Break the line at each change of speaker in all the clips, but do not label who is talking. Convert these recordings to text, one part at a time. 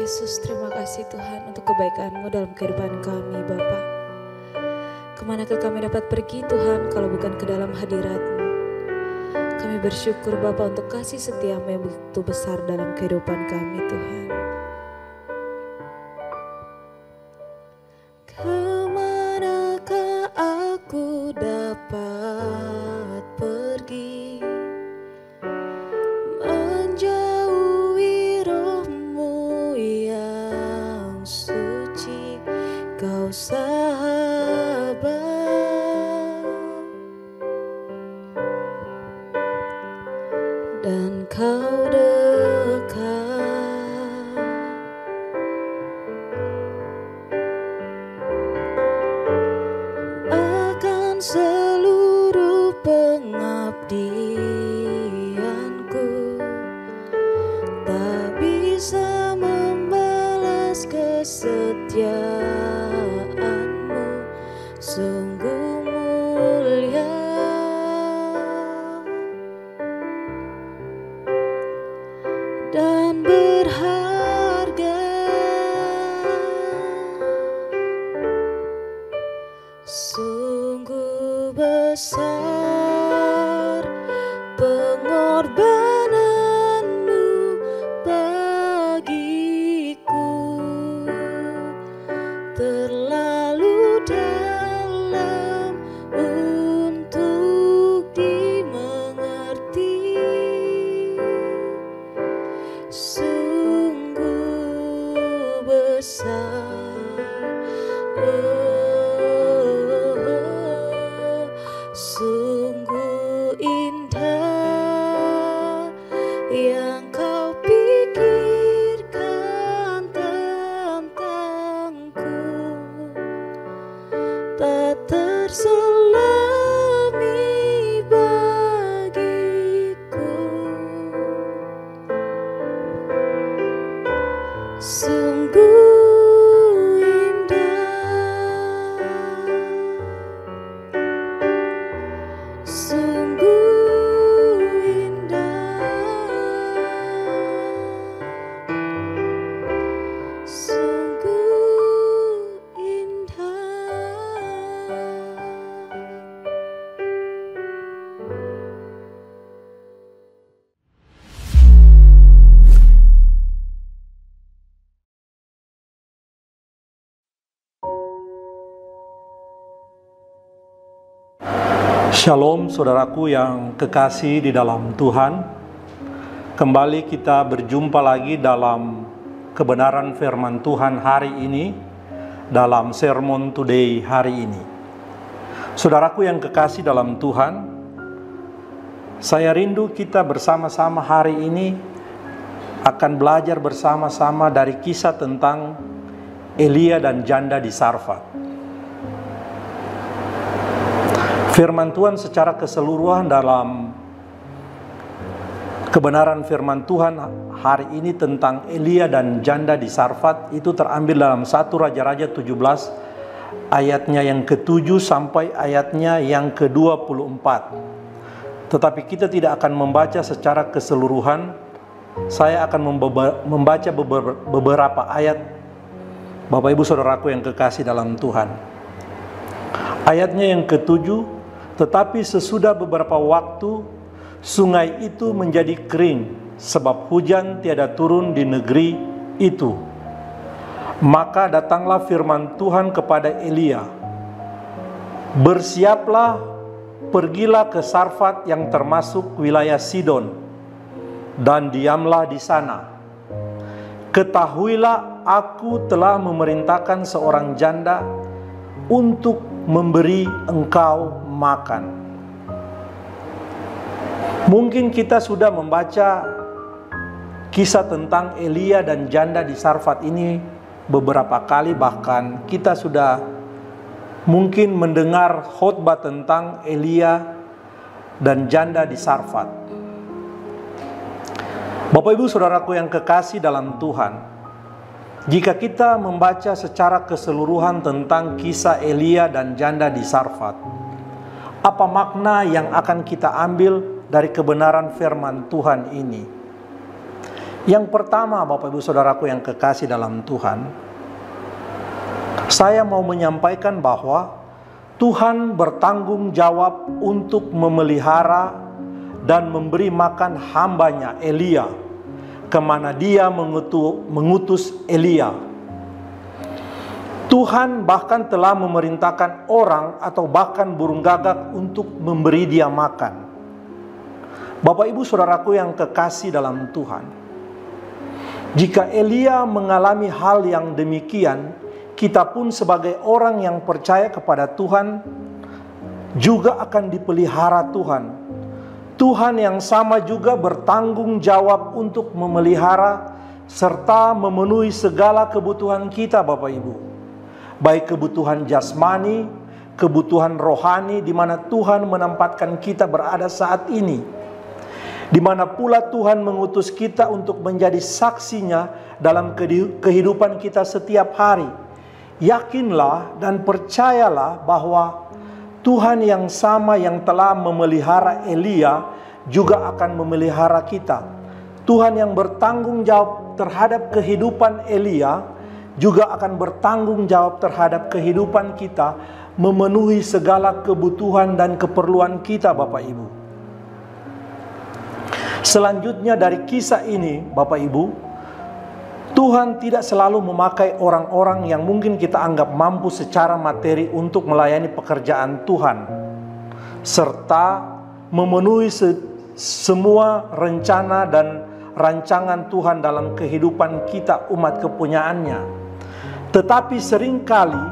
Yesus, terima kasih Tuhan untuk kebaikan-Mu dalam kehidupan kami Bapa. Kemanakah kami dapat pergi Tuhan kalau bukan ke dalam hadirat-Mu? Kami bersyukur Bapa untuk kasih setia-Mu yang begitu besar dalam kehidupan kami Tuhan. Kemanakah aku dapat pergi? Menjauhi Roh-Mu yang suci, Kau sahabat, dan Kau dekat. Akan seluruh pengabdianku, tak bisa membalas kesetiaan-Mu, sungguh mulia dan berharga. Sungguh besar pengorbanan-Mu bagiku, terlalu dalam untuk dimengerti. Sungguh besar, sungguh indah yang Kau pikirkan tentangku, tak terselami bagiku. Sungguh indah, sungguh indah, sungguh indah.
Shalom saudaraku yang kekasih di dalam Tuhan. Kembali kita berjumpa lagi dalam kebenaran firman Tuhan hari ini, dalam Sermon Today hari ini. Saudaraku yang kekasih dalam Tuhan, saya rindu kita bersama-sama hari ini akan belajar bersama-sama dari kisah tentang Elia dan janda di Sarfat. Firman Tuhan secara keseluruhan dalam kebenaran firman Tuhan hari ini tentang Elia dan janda di Sarfat itu terambil dalam 1 Raja-Raja 17 ayatnya yang ke-7 sampai ayatnya yang ke-24. Tetapi kita tidak akan membaca secara keseluruhan. Saya akan membaca beberapa ayat, Bapak Ibu Saudaraku yang kekasih dalam Tuhan. Ayatnya yang ke-7, tetapi sesudah beberapa waktu, sungai itu menjadi kering, sebab hujan tiada turun di negeri itu. Maka datanglah firman Tuhan kepada Elia, bersiaplah, pergilah ke Sarfat yang termasuk wilayah Sidon, dan diamlah di sana. Ketahuilah, aku telah memerintahkan seorang janda untuk memberi engkau makan. Mungkin kita sudah membaca kisah tentang Elia dan janda di Sarfat ini beberapa kali, bahkan kita sudah mungkin mendengar khotbah tentang Elia dan janda di Sarfat. Bapak Ibu Saudaraku yang kekasih dalam Tuhan, jika kita membaca secara keseluruhan tentang kisah Elia dan janda di Sarfat, apa makna yang akan kita ambil dari kebenaran firman Tuhan ini? Yang pertama, Bapak Ibu Saudaraku yang kekasih dalam Tuhan, saya mau menyampaikan bahwa Tuhan bertanggung jawab untuk memelihara dan memberi makan hambanya Elia, kemana dia mengutus Elia. Tuhan bahkan telah memerintahkan orang atau bahkan burung gagak untuk memberi dia makan. Bapak Ibu Saudaraku yang kekasih dalam Tuhan, jika Elia mengalami hal yang demikian, kita pun sebagai orang yang percaya kepada Tuhan juga akan dipelihara Tuhan. Tuhan yang sama juga bertanggung jawab untuk memelihara serta memenuhi segala kebutuhan kita, Bapak Ibu. Baik kebutuhan jasmani, kebutuhan rohani, di mana Tuhan menempatkan kita berada saat ini. Di mana pula Tuhan mengutus kita untuk menjadi saksinya dalam kehidupan kita setiap hari. Yakinlah dan percayalah bahwa Tuhan yang sama yang telah memelihara Elia juga akan memelihara kita. Tuhan yang bertanggung jawab terhadap kehidupan Elia juga akan bertanggung jawab terhadap kehidupan kita, memenuhi segala kebutuhan dan keperluan kita, Bapak Ibu. Selanjutnya dari kisah ini, Bapak Ibu, Tuhan tidak selalu memakai orang-orang yang mungkin kita anggap mampu secara materi untuk melayani pekerjaan Tuhan, serta memenuhi semua rencana dan rancangan Tuhan dalam kehidupan kita umat kepunyaannya. Tetapi seringkali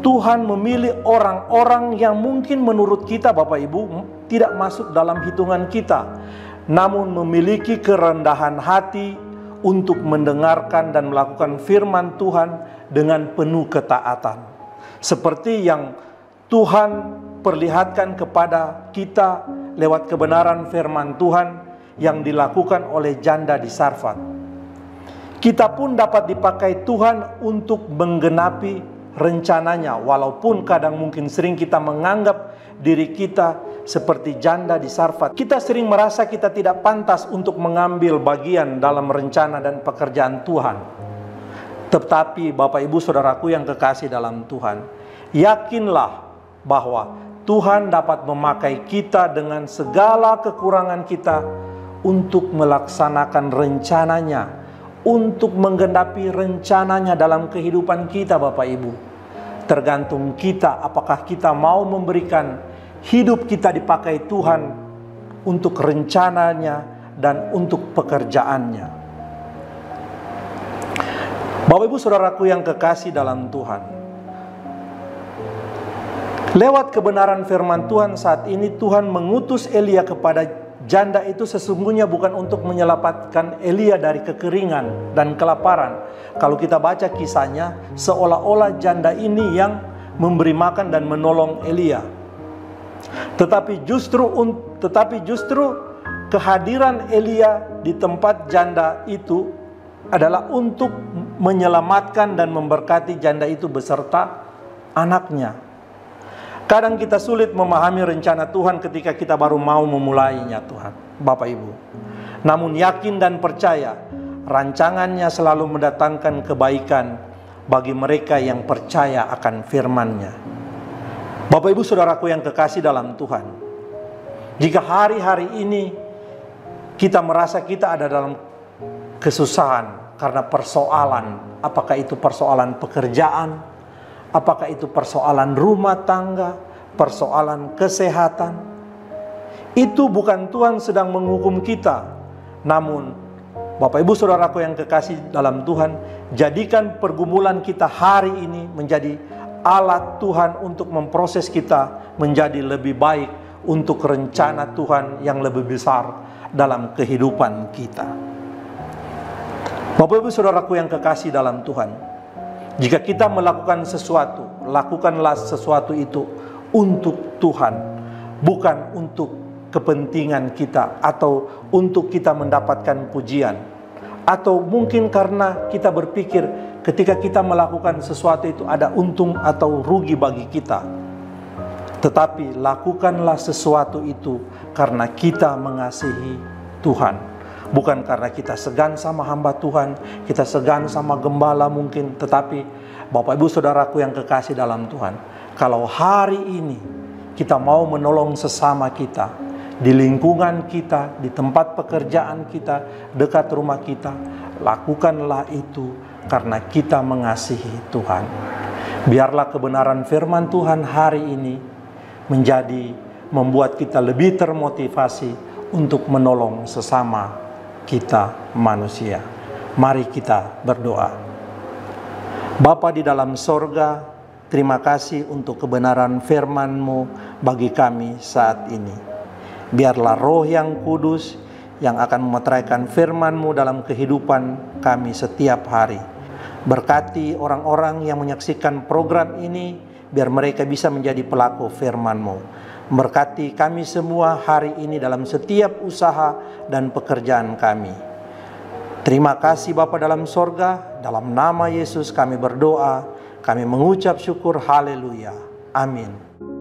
Tuhan memilih orang-orang yang mungkin menurut kita, Bapak Ibu, tidak masuk dalam hitungan kita, namun memiliki kerendahan hati untuk mendengarkan dan melakukan firman Tuhan dengan penuh ketaatan. Seperti yang Tuhan perlihatkan kepada kita lewat kebenaran firman Tuhan yang dilakukan oleh janda di Sarfat. Kita pun dapat dipakai Tuhan untuk menggenapi rencananya, walaupun kadang mungkin sering kita menganggap diri kita seperti janda di Sarfat. Kita sering merasa kita tidak pantas untuk mengambil bagian dalam rencana dan pekerjaan Tuhan. Tetapi Bapak Ibu Saudaraku yang kekasih dalam Tuhan, yakinlah bahwa Tuhan dapat memakai kita dengan segala kekurangan kita untuk melaksanakan rencananya, untuk menggenapi rencananya dalam kehidupan kita, Bapak Ibu. Tergantung kita apakah kita mau memberikan hidup kita dipakai Tuhan untuk rencananya dan untuk pekerjaannya. Bapak Ibu Saudaraku yang kekasih dalam Tuhan, lewat kebenaran firman Tuhan saat ini, Tuhan mengutus Elia kepada janda itu sesungguhnya bukan untuk menyelamatkan Elia dari kekeringan dan kelaparan. Kalau kita baca kisahnya, seolah-olah janda ini yang memberi makan dan menolong Elia. Tetapi justru kehadiran Elia di tempat janda itu adalah untuk menyelamatkan dan memberkati janda itu beserta anaknya. Kadang kita sulit memahami rencana Tuhan ketika kita baru mau memulainya, Tuhan, Bapak Ibu. Namun yakin dan percaya, rancangannya selalu mendatangkan kebaikan bagi mereka yang percaya akan firman-Nya. Bapak Ibu Saudaraku yang kekasih dalam Tuhan, jika hari-hari ini kita merasa kita ada dalam kesusahan karena persoalan, apakah itu persoalan pekerjaan, apakah itu persoalan rumah tangga, persoalan kesehatan, itu bukan Tuhan sedang menghukum kita. Namun Bapak Ibu Saudaraku yang kekasih dalam Tuhan, jadikan pergumulan kita hari ini menjadi alat Tuhan untuk memproses kita menjadi lebih baik untuk rencana Tuhan yang lebih besar dalam kehidupan kita. Bapak Ibu Saudaraku yang kekasih dalam Tuhan, jika kita melakukan sesuatu, lakukanlah sesuatu itu untuk Tuhan, bukan untuk kepentingan kita atau untuk kita mendapatkan pujian, atau mungkin karena kita berpikir ketika kita melakukan sesuatu itu ada untung atau rugi bagi kita. Tetapi lakukanlah sesuatu itu karena kita mengasihi Tuhan, Bukan karena kita segan sama hamba Tuhan, kita segan sama gembala mungkin, tetapi Bapak Ibu Saudaraku yang kekasih dalam Tuhan, kalau hari ini kita mau menolong sesama kita, di lingkungan kita, di tempat pekerjaan kita, dekat rumah kita, lakukanlah itu karena kita mengasihi Tuhan. Biarlah kebenaran firman Tuhan hari ini membuat kita lebih termotivasi untuk menolong sesama kita manusia. Mari kita berdoa. Bapa di dalam sorga, terima kasih untuk kebenaran firman-Mu bagi kami saat ini. Biarlah Roh yang Kudus yang akan memeteraikan firman-Mu dalam kehidupan kami setiap hari. Berkati orang-orang yang menyaksikan program ini, biar mereka bisa menjadi pelaku firman-Mu. Berkati kami semua hari ini dalam setiap usaha dan pekerjaan kami. Terima kasih Bapa dalam sorga, dalam nama Yesus kami berdoa, kami mengucap syukur, haleluya, amin.